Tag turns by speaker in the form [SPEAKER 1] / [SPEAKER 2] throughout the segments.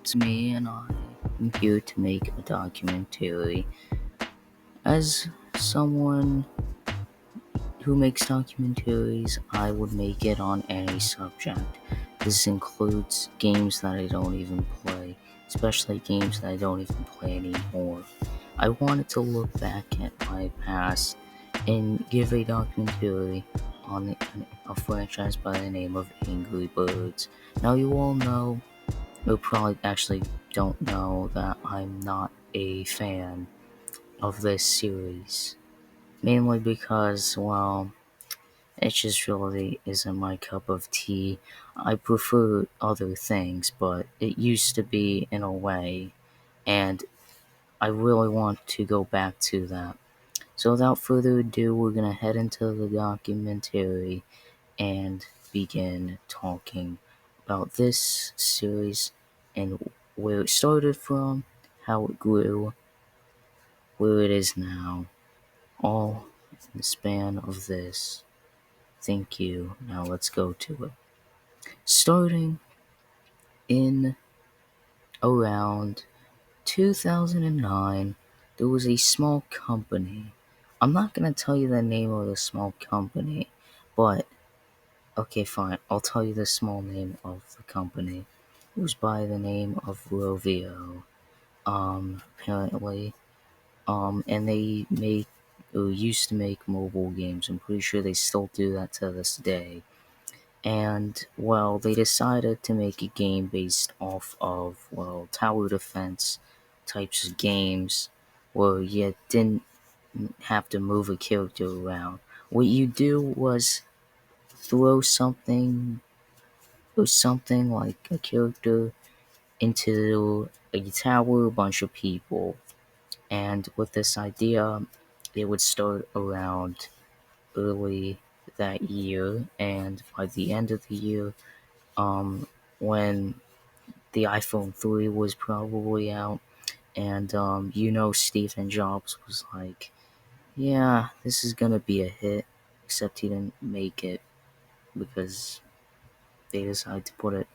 [SPEAKER 1] it's me, and I'm here to make a documentary. As someone who makes documentaries, I would make it on any subject. This includes games that I don't even play, especially games that I don't even play anymore. I wanted to look back at my past and give a documentary on a franchise by the name of Angry Birds. Now, you all know, you probably actually don't know, that I'm not a fan of this series. Mainly because, well, it just really isn't my cup of tea. I prefer other things, but it used to be in a way, and I really want to go back to that. So without further ado, we're gonna head into the documentary and begin talking about this series and where it started from, how it grew, where it is now, all in the span of this. Thank you. Now let's go to it. Starting in around 2009, there was a small company. I'm not going to tell you the name of the small company, but okay, fine. I'll tell you the small name of the company. It was by the name of Rovio. Apparently. And they make, or used to make mobile games. I'm pretty sure they still do that to this day. And, well, they decided to make a game based off of, well, tower defense types of games where you didn't have to move a character around. What you do was throw something or something like a character into a tower, a bunch of people. And with this idea, it would start around early that year, and by the end of the year, when the iPhone 3 was probably out, and Stephen Jobs was like, yeah, this is gonna be a hit, except he didn't make it because they decided to put it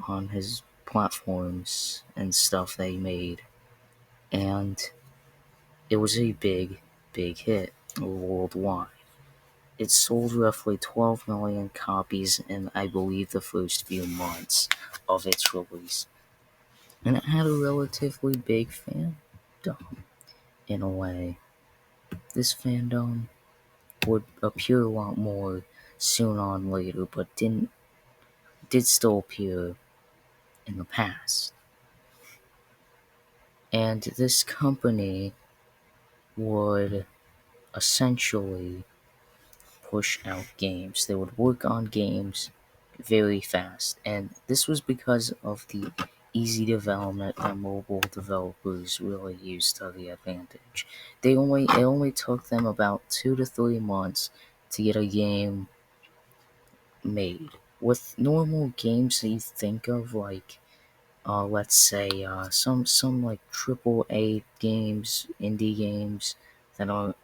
[SPEAKER 1] on his platforms and stuff they made, and it was a big hit worldwide. It sold roughly 12 million copies in, I believe, the first few months of its release. And it had a relatively big fandom, in a way. This fandom would appear a lot more soon on later, but did still appear in the past. And this company would essentially push out games. They would work on games very fast, and this was because of the easy development that mobile developers really used to the advantage. It only took them about 2 to 3 months to get a game made. With normal games that you think of, like let's say some like AAA games, indie games that are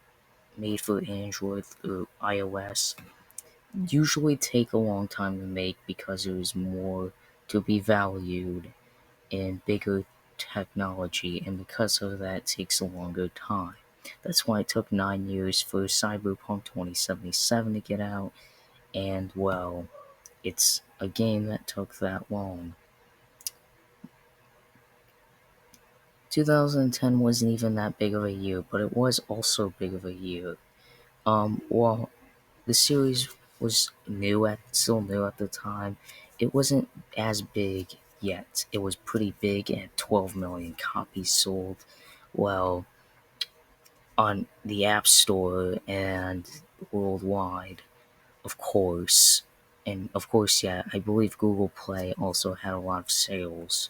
[SPEAKER 1] made for Android or iOS, usually take a long time to make because there's more to be valued in bigger technology, and because of that, it takes a longer time. That's why it took 9 years for Cyberpunk 2077 to get out, and, well, it's a game that took that long. 2010 wasn't even that big of a year, but it was also big of a year. Well, the series was still new at the time. It wasn't as big yet. It was pretty big at 12 million copies sold. Well, on the App Store and worldwide, of course. And of course, yeah, I believe Google Play also had a lot of sales.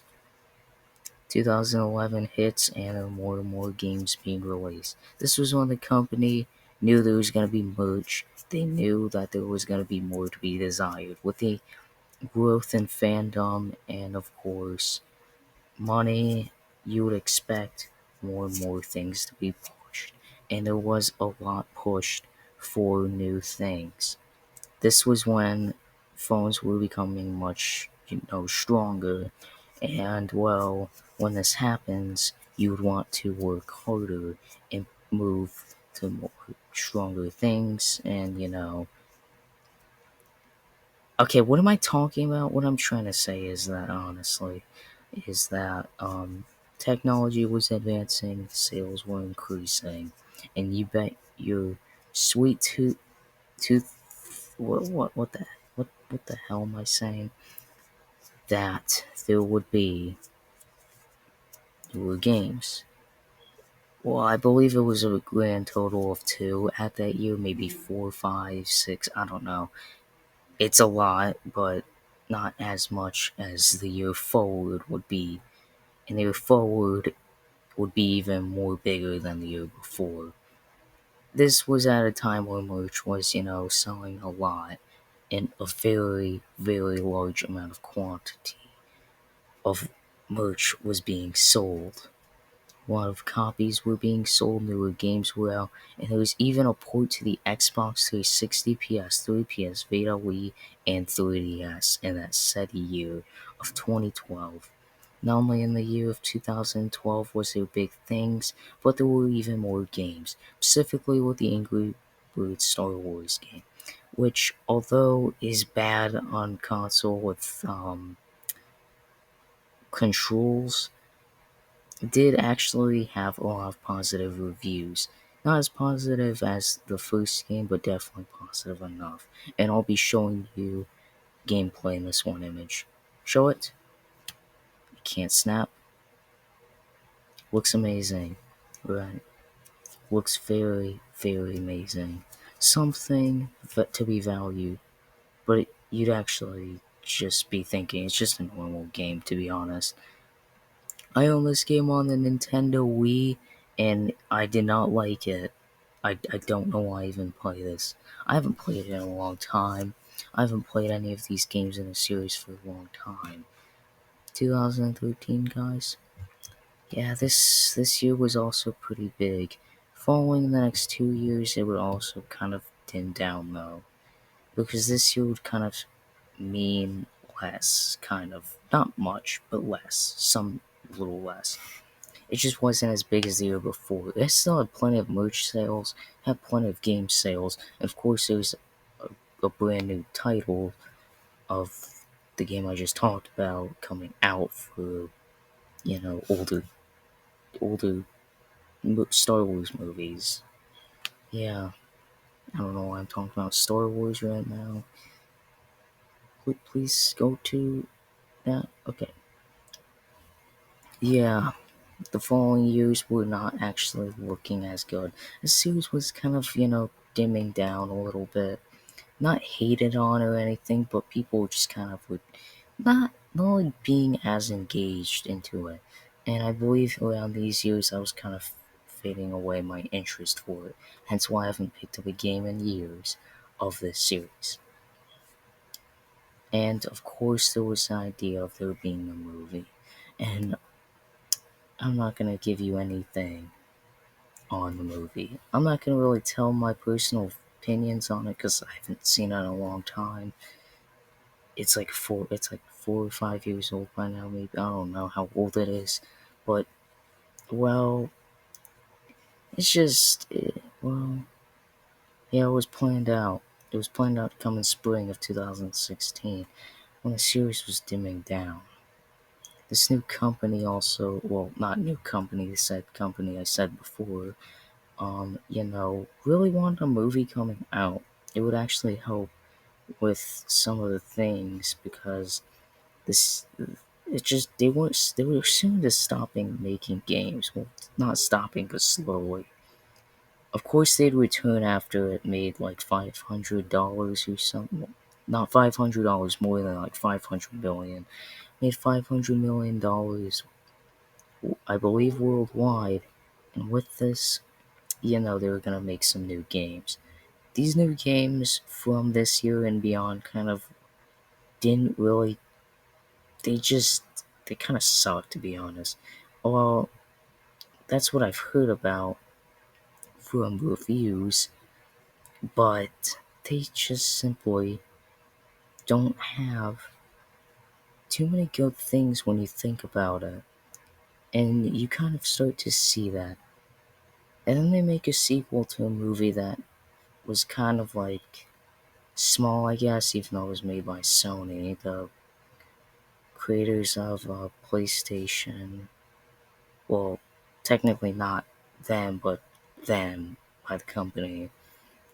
[SPEAKER 1] 2011 hits, and there were more and more games being released. This was when the company knew there was going to be merch. They knew that there was going to be more to be desired. With the growth in fandom and, of course, money, you would expect more and more things to be pushed. And there was a lot pushed for new things. This was when phones were becoming much, stronger, And well, when this happens, you would want to work harder and move to more stronger things. And okay, what am I talking about? What I'm trying to say is that honestly, is that technology was advancing, sales were increasing, and you bet your sweet tooth what the hell am I saying? That there would be newer games. Well, I believe it was a grand total of two at that year, maybe four, five, six, I don't know. It's a lot, but not as much as the year forward would be. And the year forward would be even more bigger than the year before. This was at a time where merch was, selling a lot in a very, very large amount of quantity of merch was being sold. A lot of copies were being sold, newer games were out, and there was even a port to the Xbox 360, PS3, PS Vita, Wii, and 3DS in that said year of 2012. Not only in the year of 2012 was there big things, but there were even more games, specifically with the Angry Birds Star Wars game, which, although is bad on console with controls, did actually have a lot of positive reviews. Not as positive as the first game, but definitely positive enough. And I'll be showing you gameplay in this one image. Show it. You can't snap. Looks amazing. Right. Looks very, very amazing. Something to be valued. But you'd actually just be thinking it's just a normal game, to be honest. I own this game on the Nintendo Wii, and I did not like it. I don't know why I even play this. I haven't played it in a long time. I haven't played any of these games in the series for a long time. 2013, guys. Yeah, this year was also pretty big. Following the next 2 years, it would also kind of dim down though, because this year would kind of mean less, kind of not much, but less, some little less. It just wasn't as big as the year before. It still had plenty of merch sales, had plenty of game sales, and of course there was a brand new title of the game I just talked about coming out for, older Star Wars movies. Yeah, I don't know why I'm talking about Star Wars right now. Please go to that. Okay. Yeah, the following years were not actually looking as good. The series was kind of, dimming down a little bit. Not hated on or anything, but people just kind of would not like being as engaged into it. And I believe around these years I was kind of fading away my interest for it. Hence why I haven't picked up a game in years of this series. And of course there was the idea of there being a movie. And I'm not gonna give you anything on the movie. I'm not gonna really tell my personal opinions on it because I haven't seen it in a long time. It's like 4 or 5 years old by now, maybe. I don't know how old it is, but well, it's just well, yeah, it was planned out. It was planned out to come in spring of 2016 when the series was dimming down. This new company also, well, not new company, the said company I said before, really wanted a movie coming out. It would actually help with some of the things because this it just they were soon to stopping making games. Well, not stopping, but slowly. Of course, they'd return after it made like $500 or something. Not $500, more than like 500 million. Made $500 million, I believe, worldwide. And with this, they were gonna make some new games. These new games from this year and beyond kind of didn't really. They kind of suck, to be honest. Well, that's what I've heard about from reviews, but they just simply don't have too many good things when you think about it, and you kind of start to see that. And then they make a sequel to a movie that was kind of like small, I guess, even though it was made by Sony, the creators of PlayStation. Well, technically not them, but them by the company.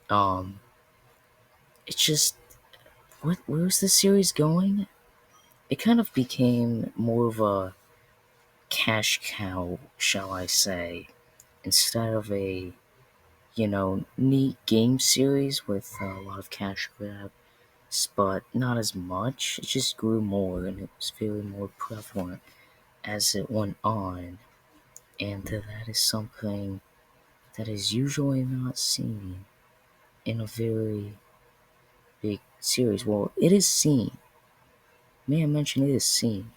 [SPEAKER 1] Um, it's just where was the series going? It kind of became more of a cash cow, shall I say, instead of a neat game series with a lot of cash grabs, but not as much. It just grew more and it was very more prevalent as it went on, and that is something that is usually not seen in a very big series. Well, it is seen. May I mention it is seen,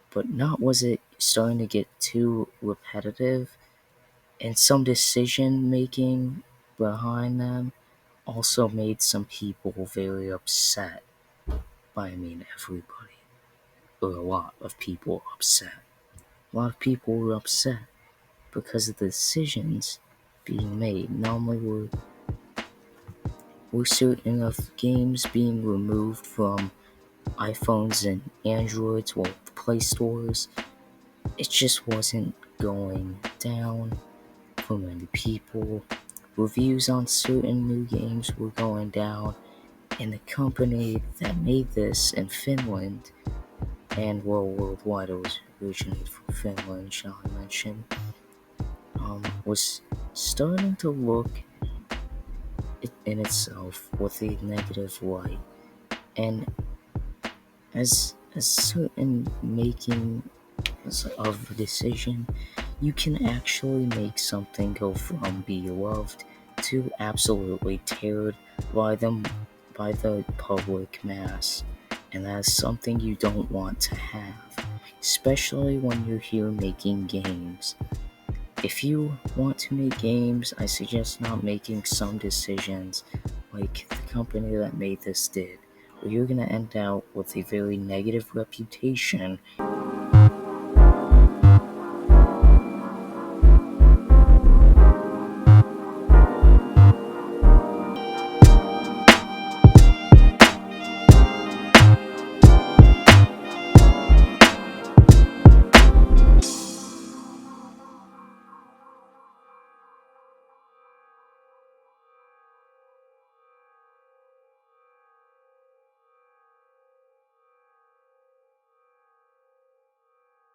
[SPEAKER 1] but not was it starting to get too repetitive, and some decision making behind them also made some people very upset. By I mean everybody, or a lot of people upset. A lot of people were upset because of the decisions being made. Not only were certain of games being removed from iPhones and Androids, well, the Play Stores, it just wasn't going down for many people. Reviews on certain new games were going down, and the company that made this in Finland, and well, worldwide, it was originated from Finland, shall I mention, was starting to look in itself with a negative light. And as certain making of a decision, you can actually make something go from beloved to absolutely teared by them by the public mass. And that's something you don't want to have, especially when you're here making games. If you want to make games, I suggest not making some decisions like the company that made this did, or you're going to end out with a very negative reputation